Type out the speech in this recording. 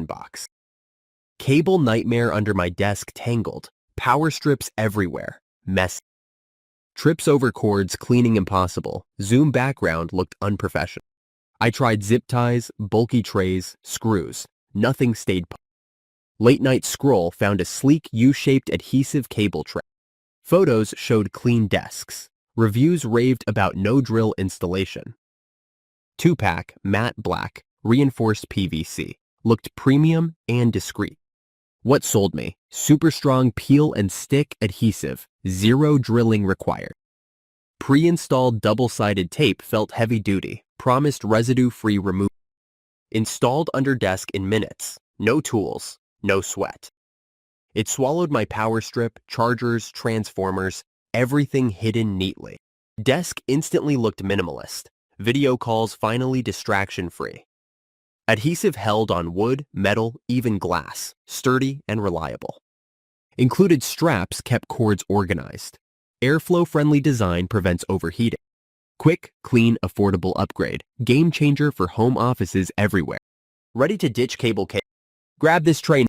box. Cable nightmare under my desk tangled. Power strips everywhere. Messy. Trips over cords cleaning impossible. Zoom background looked unprofessional. I tried zip ties, bulky trays, screws. Nothing stayed put. Late night scroll found a sleek U-shaped adhesive cable tray. Photos showed clean desks. Reviews raved about no-drill installation. 2-pack, matte black, reinforced PVC. Looked premium and discreet. What sold me? Super strong peel and stick adhesive. Zero drilling required. Pre-installed double-sided tape felt heavy-duty. Promised residue-free removal. Installed under desk in minutes. No tools, no sweat. It swallowed my power strip, chargers, transformers, everything hidden neatly. Desk instantly looked minimalist. Video calls finally distraction-free. Adhesive held on wood, metal, even glass, sturdy and reliable. Included straps kept cords organized. Airflow-friendly design prevents overheating. Quick, clean, affordable upgrade. Game changer for home offices everywhere. Ready to ditch cable? Grab this tray.